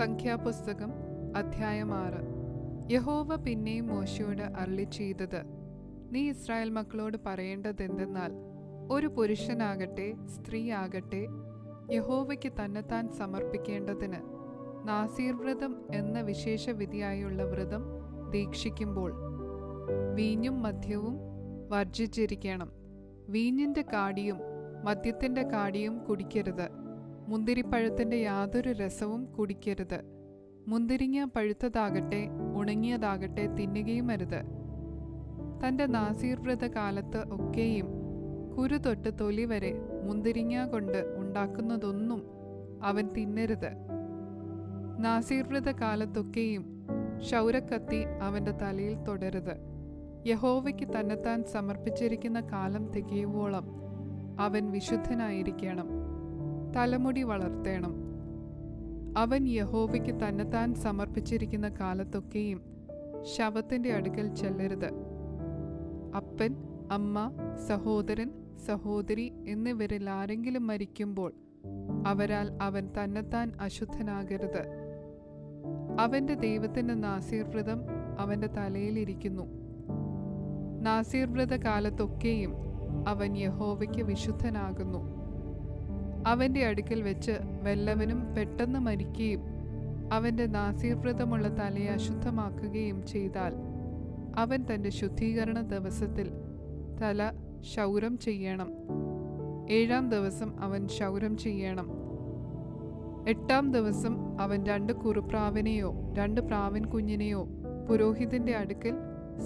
സംഖ്യാപുസ്തകം അധ്യായം 6. യഹോവ പിന്നെയും മോശെയോട് അരുളിച്ചെയ്തത്, നീ ഇസ്രായേൽ മക്കളോട് പറയേണ്ടതെന്തെന്നാൽ, ഒരു പുരുഷനാകട്ടെ സ്ത്രീ ആകട്ടെ യഹോവയ്ക്ക് തന്നെത്താൻ സമർപ്പിക്കേണ്ടതിന് നാസീർ വ്രതം എന്ന വിശേഷവിധിയായുള്ള വ്രതം ദീക്ഷിക്കുമ്പോൾ വീഞ്ഞും മദ്യവും വർജിച്ചിരിക്കണം. വീഞ്ഞിന്റെ കാടിയും മദ്യത്തിന്റെ കാടിയും കുടിക്കരുത്. മുന്തിരിപ്പഴത്തിന്റെ യാതൊരു രസവും കുടിക്കരുത്. മുന്തിരിങ്ങ പഴുത്തതാകട്ടെ ഉണങ്ങിയതാകട്ടെ തിന്നുകയും അരുത്. തന്റെ നാസീർ വ്രത കാലത്ത് ഒക്കെയും കുരു തൊട്ട് തൊലി വരെ മുന്തിരിങ്ങ കൊണ്ട് ഉണ്ടാക്കുന്നതൊന്നും അവൻ തിന്നരുത്. നാസീർ വ്രത കാലത്തൊക്കെയും ക്ഷൗരക്കത്തി അവന്റെ തലയിൽ തൊടരുത്. യഹോവയ്ക്ക് തന്നെത്താൻ സമർപ്പിച്ചിരിക്കുന്ന കാലം തികയുവോളം അവൻ വിശുദ്ധനായിരിക്കണം. തലമുടി വളർത്തേണം. അവൻ യഹോവയ്ക്ക് തന്നെത്താൻ സമർപ്പിച്ചിരിക്കുന്ന കാലത്തൊക്കെയും ശവത്തിന്റെ അടുക്കൽ ചെല്ലരുത്. അപ്പൻ, അമ്മ, സഹോദരൻ, സഹോദരി എന്നിവരിൽ ആരെങ്കിലും മരിക്കുമ്പോൾ അവരാൽ അവൻ തന്നെത്താൻ അശുദ്ധനാകരുത്. അവന്റെ ദൈവത്തിന്റെ നാസീർ വ്രതം അവന്റെ തലയിലിരിക്കുന്നു. നാസീർ വ്രത കാലത്തൊക്കെയും അവൻ യഹോവയ്ക്ക് വിശുദ്ധനാകുന്നു. അവന്റെ അടുക്കൽ വെച്ച് വല്ലവനും പെട്ടെന്ന് മരിക്കുകയും അവന്റെ നാസീർ വ്രതമുള്ള തലയെ അശുദ്ധമാക്കുകയും ചെയ്താൽ അവൻ തന്റെ ശുദ്ധീകരണ ദിവസത്തിൽ തല ക്ഷൗരം ചെയ്യണം. 7-ാം ദിവസം അവൻ ക്ഷൗരം ചെയ്യണം. 8-ാം ദിവസം അവൻ 2 കുറുപ്രാവിനെയോ 2 പ്രാവിൻ കുഞ്ഞിനെയോ പുരോഹിതന്റെ അടുക്കൽ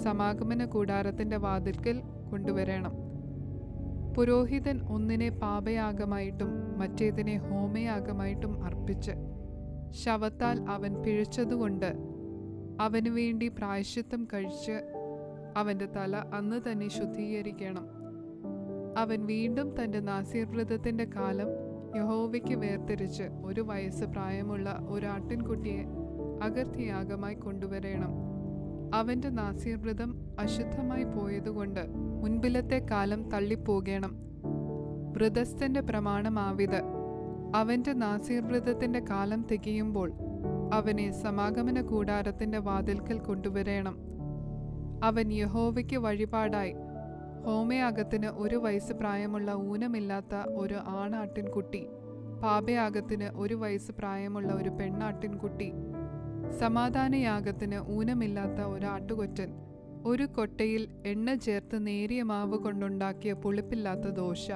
സമാഗമന കൂടാരത്തിന്റെ വാതിൽക്കൽ കൊണ്ടുവരണം. പുരോഹിതൻ ഒന്നിനെ പാപയാഗമായിട്ടും മറ്റേതിനെ ഹോമയാഗമായിട്ടും അർപ്പിച്ച് ശവത്താൽ അവൻ പിഴച്ചതുകൊണ്ട് അവനു വേണ്ടി പ്രായശ്ചിത്തം കഴിച്ച് അവന്റെ തല അന്ന് തന്നെ ശുദ്ധീകരിക്കണം. അവൻ വീണ്ടും തന്റെ നാസീർ വ്രതത്തിന്റെ കാലം യഹോവയ്ക്ക് വേർതിരിച്ച് 1 വയസ്സ് പ്രായമുള്ള ഒരു ആട്ടിൻകുട്ടിയെ അകൃത്യയാഗമായി കൊണ്ടുവരണം. അവന്റെ നാസീർ വ്രതം അശുദ്ധമായി പോയതുകൊണ്ട് മുൻപിലത്തെ കാലം തള്ളിപ്പോകണം. വ്രതസ്ഥന്റെ പ്രമാണമാവിത്. അവന്റെ നാസീർ വ്രതത്തിന്റെ കാലം തികയുമ്പോൾ അവനെ സമാഗമന കൂടാരത്തിന്റെ വാതിൽക്കൽ കൊണ്ടുവരണം. അവൻ യഹോവയ്ക്ക് വഴിപാടായി ഹോമയാഗത്തിന് 1 വയസ്സ് പ്രായമുള്ള ഊനമില്ലാത്ത ഒരു ആണാട്ടിൻകുട്ടി, പാപയാഗത്തിന് 1 വയസ്സ് പ്രായമുള്ള ഒരു പെണ്ണാട്ടിൻകുട്ടി, സമാധാനയാഗത്തിന് ഊനമില്ലാത്ത ഒരു ആട്ടുകൊറ്റൻ, 1 കൊട്ടയിൽ എണ്ണ ചേർത്ത് നേരിയ മാവ് കൊണ്ടുണ്ടാക്കിയ പുളിപ്പില്ലാത്ത ദോശ,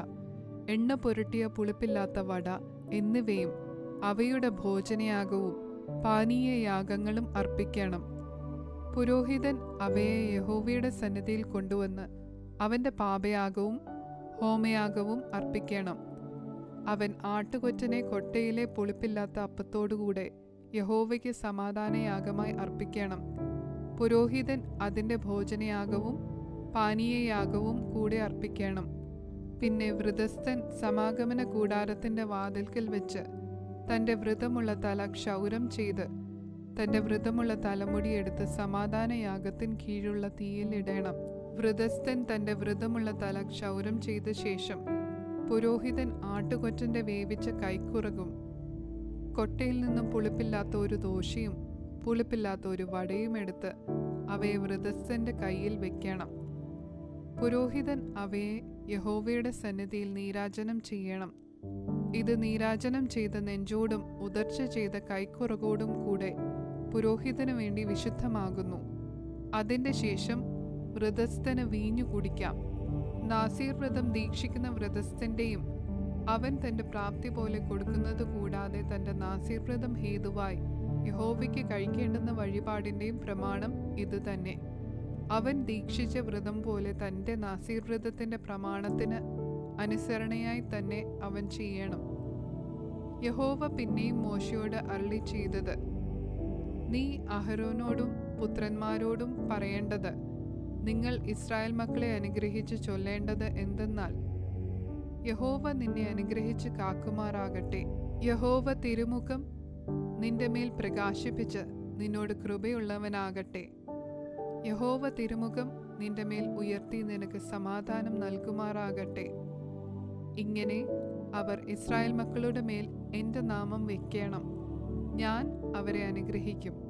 എണ്ണ പുരട്ടിയ പുളിപ്പില്ലാത്ത വട എന്നിവയും അവയുടെ ഭോജനയാഗവും പാനീയയാഗങ്ങളും അർപ്പിക്കണം. പുരോഹിതൻ അവയെ യഹോവയുടെ സന്നിധിയിൽ കൊണ്ടുവന്ന് അവന്റെ പാപയാഗവും ഹോമയാഗവും അർപ്പിക്കണം. അവൻ ആട്ടുകൊറ്റനെ കൊട്ടയിലെ പുളിപ്പില്ലാത്ത അപ്പത്തോടുകൂടെ യഹോവയ്ക്ക് സമാധാനയാഗമായി അർപ്പിക്കണം. പുരോഹിതൻ അതിന്റെ ഭോജനയാഗവും പാനീയയാഗവും കൂടെ അർപ്പിക്കണം. പിന്നെ വ്രതസ്ഥൻ സമാഗമന കൂടാരത്തിന്റെ വാതിൽക്കൽ വെച്ച് തന്റെ വ്രതമുള്ള തല ക്ഷൗരം ചെയ്ത് തന്റെ വ്രതമുള്ള തലമുടിയെടുത്ത് സമാധാനയാഗത്തിന് കീഴുള്ള തീയിൽ ഇടണം. വ്രതസ്ഥൻ തന്റെ വ്രതമുള്ള തല ക്ഷൗരം ചെയ്ത ശേഷം പുരോഹിതൻ ആട്ടുകൊറ്റന്റെ വേവിച്ച കൈക്കുറകും കൊട്ടയിൽ നിന്നും പുളിപ്പില്ലാത്ത ഒരു ദോശയും പുളിപ്പില്ലാത്ത ഒരു വടയും എടുത്ത് അവയെ വ്രതസ്ഥന്റെ കയ്യിൽ വെക്കണം. പുരോഹിതൻ അവയെ യഹോവയുടെ സന്നിധിയിൽ നീരാജനം ചെയ്യണം. ഇത് നീരാജനം ചെയ്ത നെഞ്ചോടും ഉദർച്ച ചെയ്ത കൈക്കുറകോടും കൂടെ പുരോഹിതനു വേണ്ടി വിശുദ്ധമാകുന്നു. അതിന്റെ ശേഷം വ്രതസ്ഥന് വീഞ്ഞു കുടിക്കാം. നാസീർ വ്രതം ദീക്ഷിക്കുന്ന വ്രതസ്ഥന്റെയും അവൻ തന്റെ പ്രാപ്തി പോലെ കൊടുക്കുന്നത് കൂടാതെ തന്റെ നാസീർ വ്രതം ഹേതുവായി യഹോവയ്ക്ക് കഴിക്കേണ്ടുന്ന വഴിപാടിന്റെയും പ്രമാണം ഇത് തന്നെ. അവൻ ദീക്ഷിച്ച വ്രതം പോലെ തന്റെ നാസീർ വ്രതത്തിന്റെ പ്രമാണത്തിന് അനുസരണയായി തന്നെ അവൻ ചെയ്യണം. യഹോവ പിന്നെയും മോശെയോട് അരുളിച്ചെയ്തത്, നീ അഹരോനോടും പുത്രന്മാരോടും പറയേണ്ടത്, നിങ്ങൾ ഇസ്രായേൽ മക്കളെ അനുഗ്രഹിച്ച് ചൊല്ലേണ്ടത് എന്തെന്നാൽ, യഹോവ നിന്നെ അനുഗ്രഹിച്ച് കാക്കുമാറാകട്ടെ. യഹോവ തിരുമുഖം നിന്റെ മേൽ പ്രകാശിപ്പിച്ച് നിന്നോട് കൃപയുള്ളവനാകട്ടെ. യഹോവ തിരുമുഖം നിന്റെ മേൽ ഉയർത്തി നിനക്ക് സമാധാനം നൽകുമാറാകട്ടെ. ഇങ്ങനെ അവർ ഇസ്രായേൽ മക്കളുടെ മേൽ എൻ്റെ നാമം വെക്കണം. ഞാൻ അവരെ അനുഗ്രഹിക്കും.